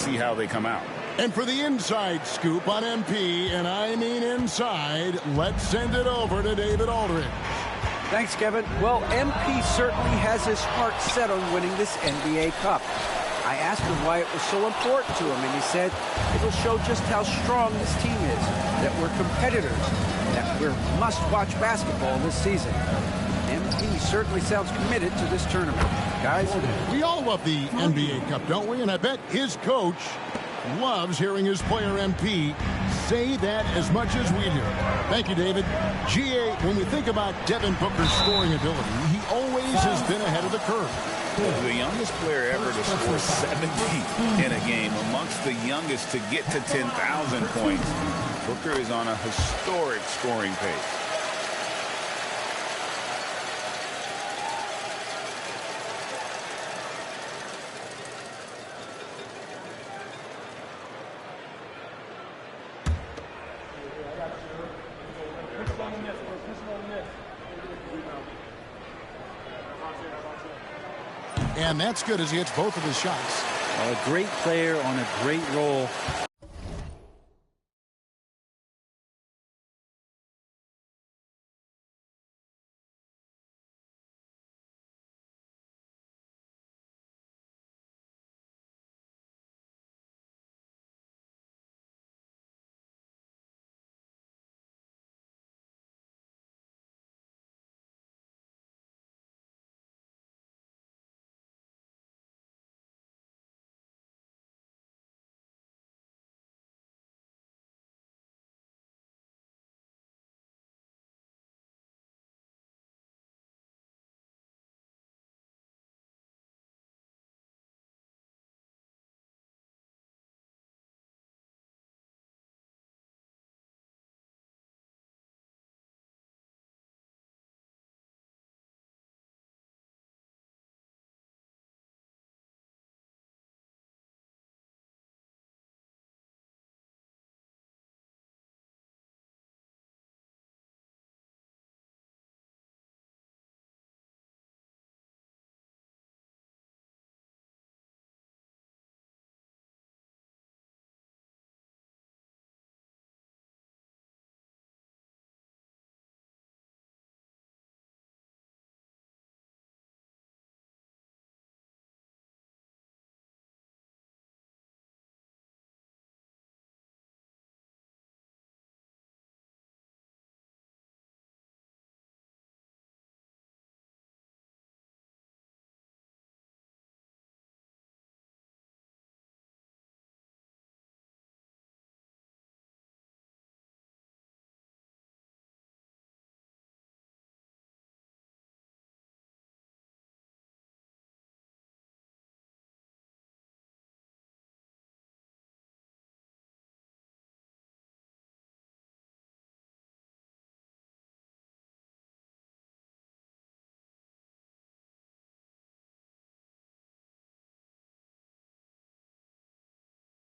see how they come out. And for the inside scoop on MP, and I mean inside, let's send it over to David Aldridge. Thanks, Kevin. Well, MP certainly has his heart set on winning this NBA Cup. I asked him why it was so important to him, and he said it'll show just how strong this team is, that we're competitors, that we're must-watch basketball this season. MP certainly sounds committed to this tournament. Guys, we all love the NBA Cup, don't we? And I bet his coach loves hearing his player MP say that as much as we do. Thank you, David. GA, when we think about Devin Booker's scoring ability, he always has been ahead of the curve. The youngest player ever to score 70 in a game, amongst the youngest to get to 10,000 points. Booker is on a historic scoring pace. And that's good as he hits both of his shots. A great player on a great role.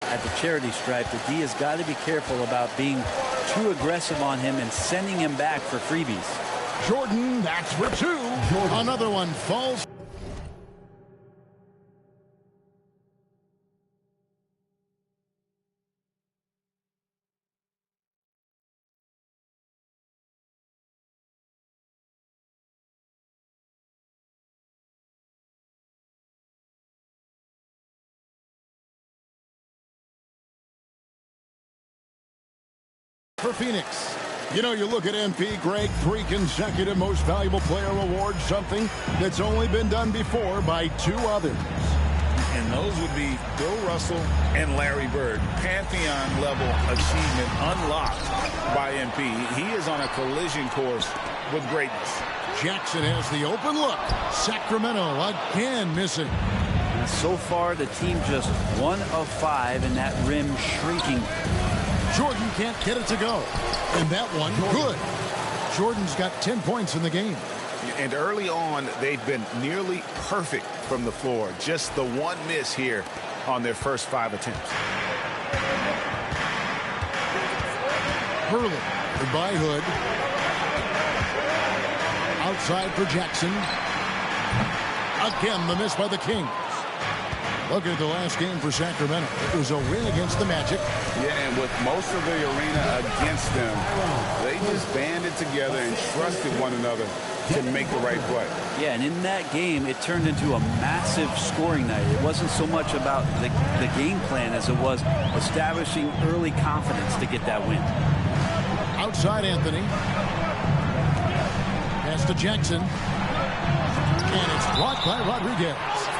At the charity stripe, the D has got to be careful about being too aggressive on him and sending him back for freebies. Jordan, that's for two. Another one falls. For Phoenix. You know, you look at MP, Greg, 3 consecutive most valuable player awards, something that's only been done before by 2 others. And those would be Bill Russell and Larry Bird. Pantheon-level achievement unlocked by MP. He is on a collision course with greatness. Jackson has the open look. Sacramento again missing. And so far, the team just 1 of 5 and that rim shrinking. Jordan can't get it to go. And that one, good. Jordan's got 10 points in the game. And early on, they've been nearly perfect from the floor. Just the one miss here on their first 5 attempts. Hurley, by Hood. Outside for Jackson. Again, the miss by the Kings. Look at the last game for Sacramento. It was a win against the Magic. Yeah, and with most of the arena against them, they just banded together and trusted one another to make the right play. Yeah, and in that game, it turned into a massive scoring night. It wasn't so much about the game plan as it was establishing early confidence to get that win. Outside Anthony. Pass to Jackson. And it's blocked by Rodriguez.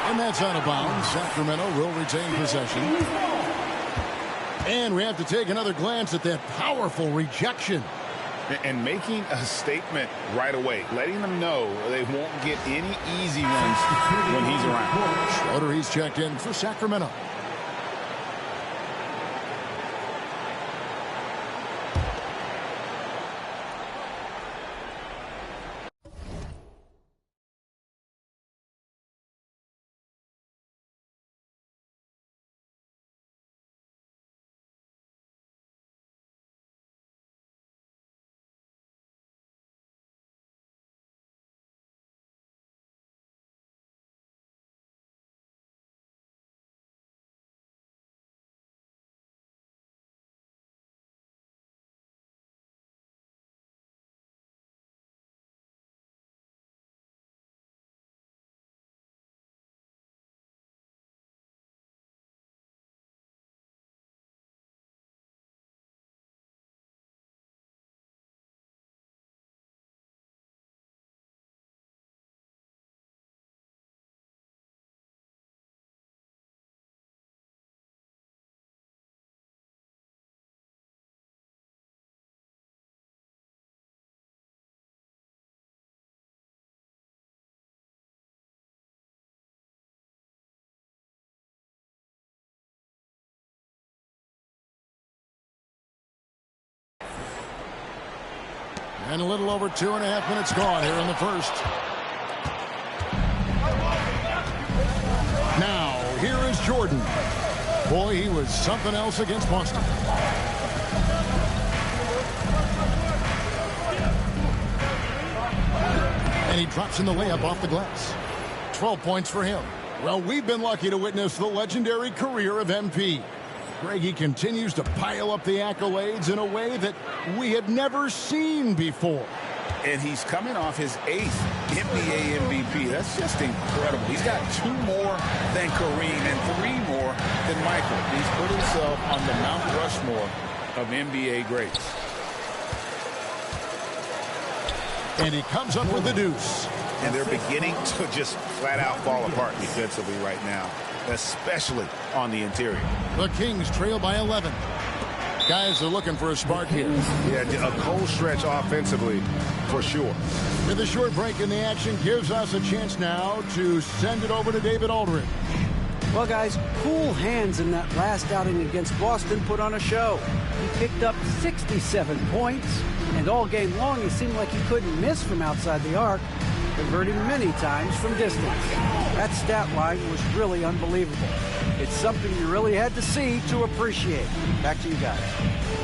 And that's out of bounds. Sacramento will retain possession. And we have to take another glance at that powerful rejection. And making a statement right away, letting them know they won't get any easy ones when he's around. Schroeder, he's checked in for Sacramento. And a little over 2.5 minutes gone here in the first. Now, here is Jordan. Boy, he was something else against Boston. And he drops in the layup off the glass. 12 points for him. Well, we've been lucky to witness the legendary career of MP. Greg, he continues to pile up the accolades in a way that we had never seen before. And he's coming off his 8th NBA MVP. That's just incredible. He's got 2 more than Kareem and 3 more than Michael. He's put himself on the Mount Rushmore of NBA greats. And he comes up with the deuce. And they're beginning to just flat out fall apart defensively right now, especially on the interior. The Kings trail by 11. Guys are looking for a spark here. Yeah, a cold stretch offensively for sure. With a short break in the action gives us a chance now to send it over to David Aldridge. Well, guys, cool hands in that last outing against Boston put on a show. He picked up 67 points, and all game long he seemed like he couldn't miss from outside the arc, converting many times from distance. That stat line was really unbelievable. It's something you really had to see to appreciate. Back to you guys.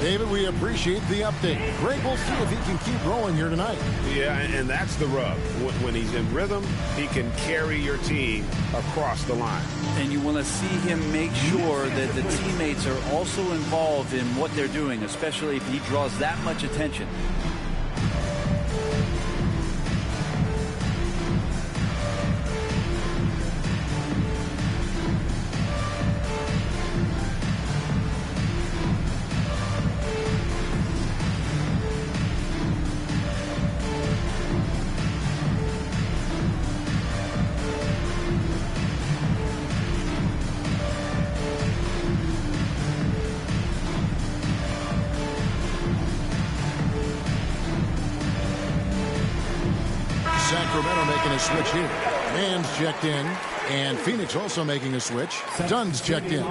David, we appreciate the update. Greg, we'll see if he can keep rolling here tonight. Yeah, and that's the rub. When he's in rhythm, he can carry your team across the line. And you want to see him make sure that the teammates are also involved in what they're doing, especially if he draws that much attention. Sacramento making a switch here. Mann's checked in, and Phoenix also making a switch. Dunn's checked in.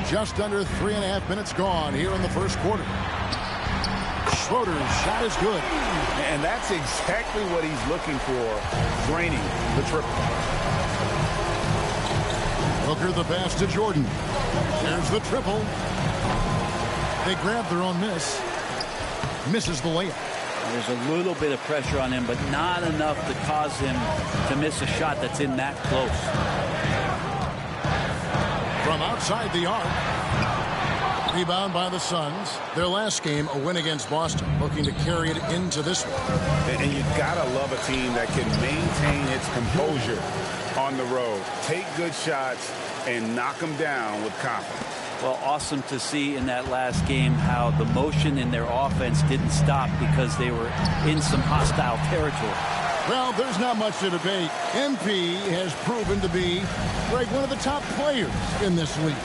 just under 3.5 minutes gone here in the first quarter. Schroeder's shot is good. And that's exactly what he's looking for, draining the triple. Booker the pass to Jordan. There's the triple. They grab their own miss. Misses the layup. There's a little bit of pressure on him, but not enough to cause him to miss a shot that's in that close. From outside the arc. Rebound by the Suns. Their last game, a win against Boston, looking to carry it into this one. And you gotta love a team that can maintain its composure on the road. Take good shots and knock them down with confidence. Well, awesome to see in that last game how the motion in their offense didn't stop because they were in some hostile territory. Well, there's not much to debate. MP has proven to be, Greg, one of the top players in this league.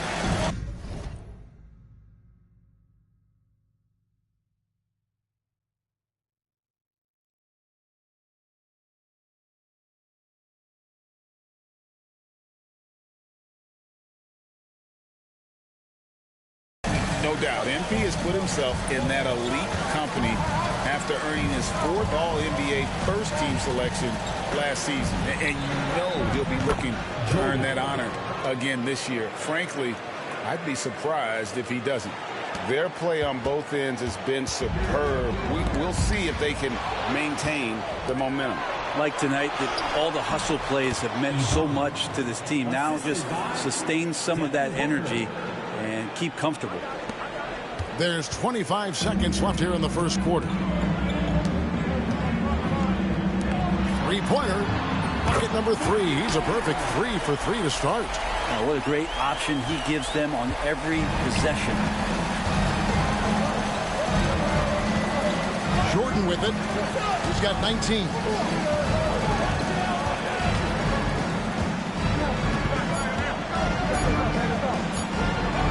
No doubt, MP has put himself in that elite company after earning his 4th All-NBA first-team selection last season. And you know he'll be looking to earn that honor again this year. Frankly, I'd be surprised if he doesn't. Their play on both ends has been superb. We'll see if they can maintain the momentum. Like tonight, that all the hustle plays have meant so much to this team. Now just sustain some of that energy and keep comfortable. There's 25 seconds left here in the first quarter. Three-pointer. Bucket number 3. He's a perfect 3 for 3 to start. Oh, what a great option he gives them on every possession. Jordan with it. He's got 19.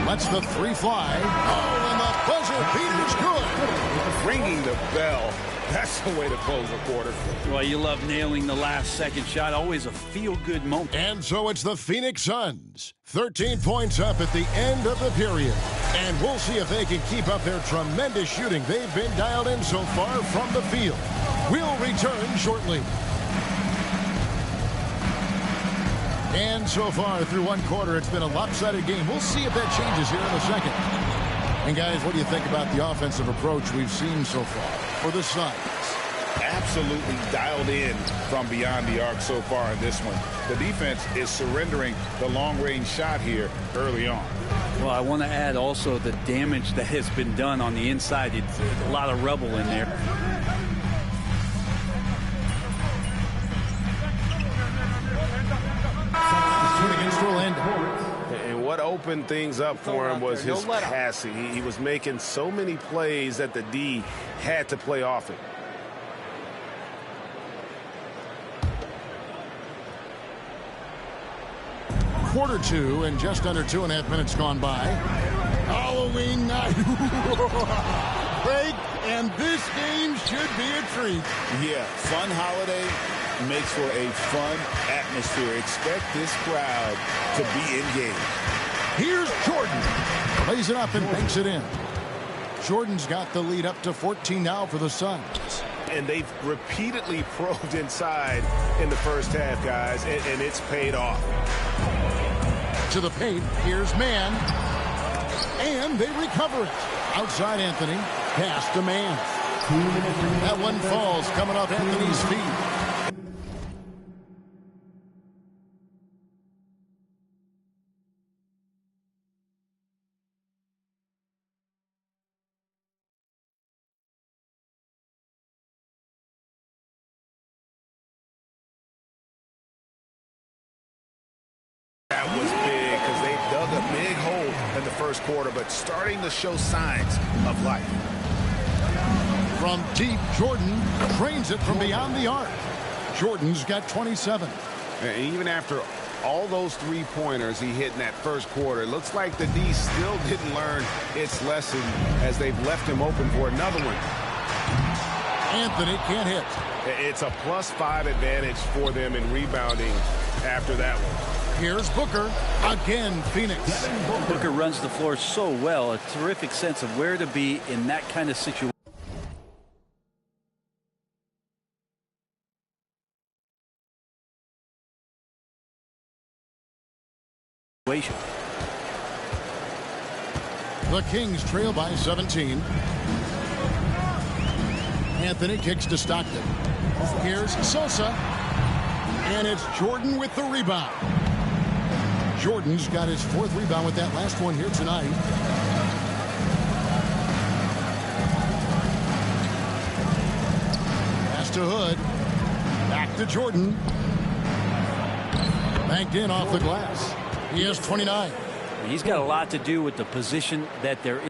Lets the 3 fly. Oh, and the buzzer beater's good. Ringing the bell. That's the way to close a quarter. Well, you love nailing the last second shot. Always a feel-good moment. And so it's the Phoenix Suns. 13 points up at the end of the period. And we'll see if they can keep up their tremendous shooting they've been dialed in so far from the field. We'll return shortly. And so far through one quarter, it's been a lopsided game. We'll see if that changes here in a second. And guys, what do you think about the offensive approach we've seen so far for the Suns? Absolutely dialed in from beyond the arc so far in this one. The defense is surrendering the long-range shot here early on. Well, I want to add also the damage that has been done on the inside. It's a lot of rubble in there. And what opened things up for him was his passing. He was making so many plays that the D had to play off it. Quarter 2 and just under 2.5 minutes gone by. Halloween night. Break, and this game should be a treat. Yeah, fun holiday makes for a fun atmosphere. Expect this crowd to be engaged. Here's Jordan. Plays it up and banks it in. Jordan's got the lead up to 14 now for the Suns. And they've repeatedly probed inside in the first half, guys, and it's paid off. To the paint, here's Mann. And they recover it. Outside Anthony. Pass to Mann. That one falls coming off Anthony's feet. That was big because they dug a big hole in the first quarter, but starting to show signs of life. From deep, Jordan trains it from beyond the arc. Jordan's got 27. And even after all those three-pointers he hit in that first quarter, it looks like the D still didn't learn its lesson as they've left him open for another one. Anthony can't hit. It's a +5 advantage for them in rebounding after that one. Here's Booker. Again, Phoenix. Booker runs the floor so well. A terrific sense of where to be in that kind of situation. The Kings trail by 17. Anthony kicks to Stockton. Here's Sosa. And it's Jordan with the rebound. Jordan's got his 4th rebound with that last one here tonight. Pass to Hood. Back to Jordan. Banked in off the glass. He has 29. He's got a lot to do with the position that they're in.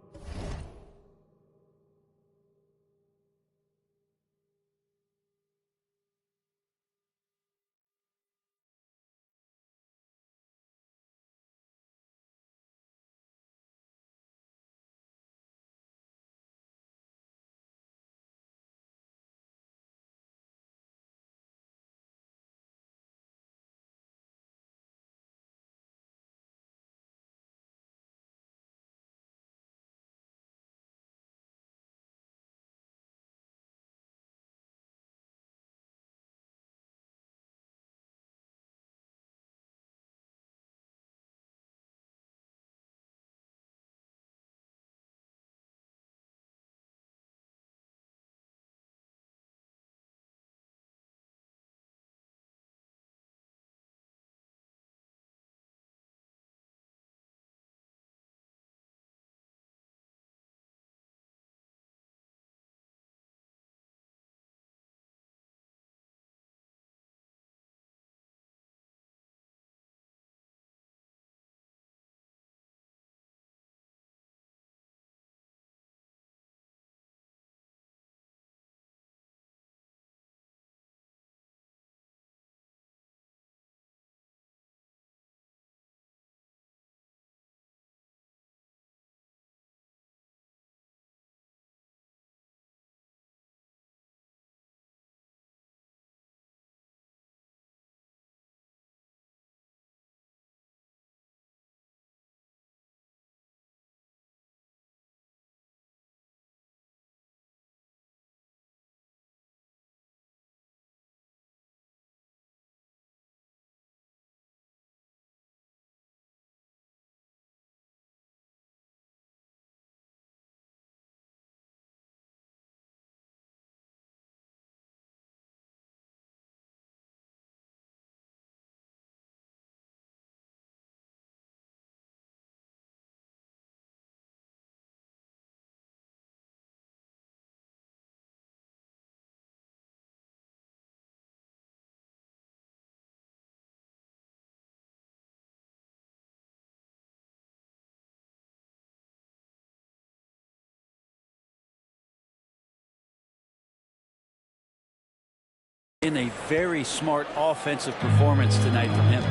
In a very smart offensive performance tonight from him.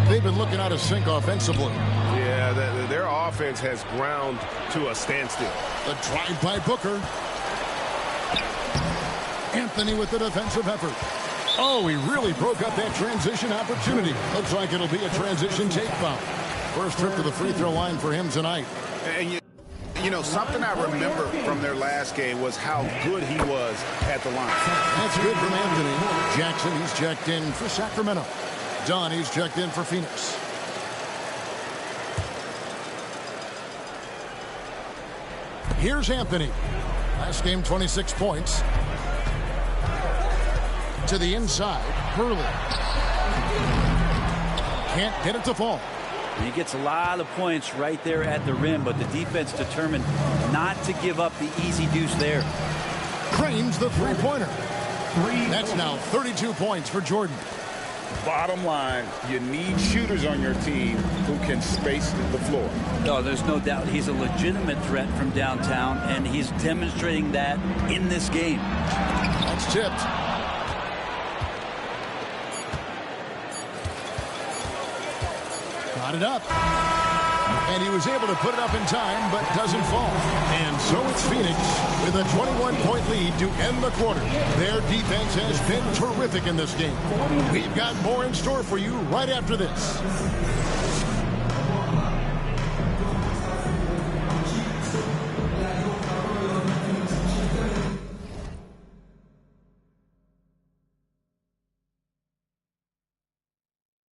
They've been looking out of sync offensively. Yeah, their offense has ground to a standstill. The drive by Booker. Anthony with the defensive effort. Oh, he really broke up that transition opportunity. Looks like it'll be a transition take foul. First trip to the free throw line for him tonight. And you know, something I remember from their last game was how good he was at the line. That's good from Anthony. Jackson, he's checked in for Sacramento. Dunn, he's checked in for Phoenix. Here's Anthony. Last game, 26 points. To the inside, Hurley. Can't get it to fall. He gets a lot of points right there at the rim, but the defense determined not to give up the easy deuce there. Cranes the three-pointer. That's now 32 points for Jordan. Bottom line, you need shooters on your team who can space the floor. No, there's no doubt he's a legitimate threat from downtown, and he's demonstrating that in this game. That's tipped. Got it up. And he was able to put it up in time, but doesn't fall. And so it's Phoenix with a 21-point lead to end the quarter. Their defense has been terrific in this game. We've got more in store for you right after this.